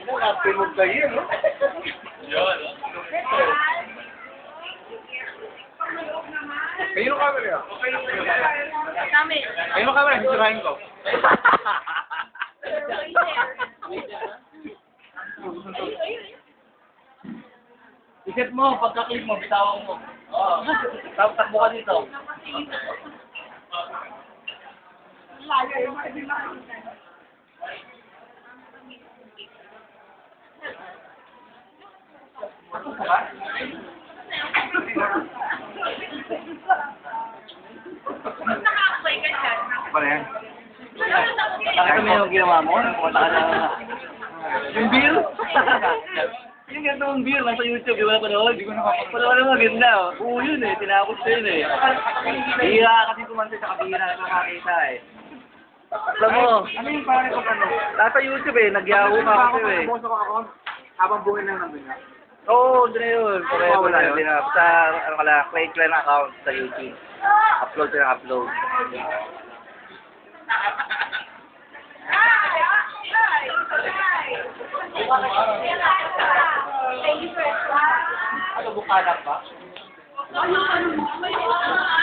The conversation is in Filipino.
Nakatulog kayo, no? Yun. Kayo ng camera. Kami. Kayo ng camera, sisirahin ko. Iset mo, pagka-click mo, bitawan mo. Oo. Tapos takbo ka dito. Nakakapay ka dyan. Ano yan? Nakita mo yung ginawa mo? Pumunta ka na... Yung beer? Yung ganda mong beer, nasa YouTube, di ba napanood? Hindi ko nakapanood. Panood mo, ganda. Oo yun eh, tinapos ko yun eh. Bihira kasi kumanta sa kabihira na makakita eh. Alam mo, Ano yung parang kung ano? nasa YouTube eh, nag-yahoo ka kasi eh. Boss ako ako, habang buhay lang nandun na. Oo, doon na yun. Forever Wala na yun? yun. Sa, ano ka lang, Clay Clan account sa YouTube. Upload na upload. Ano, bukanak ba? Ano mo?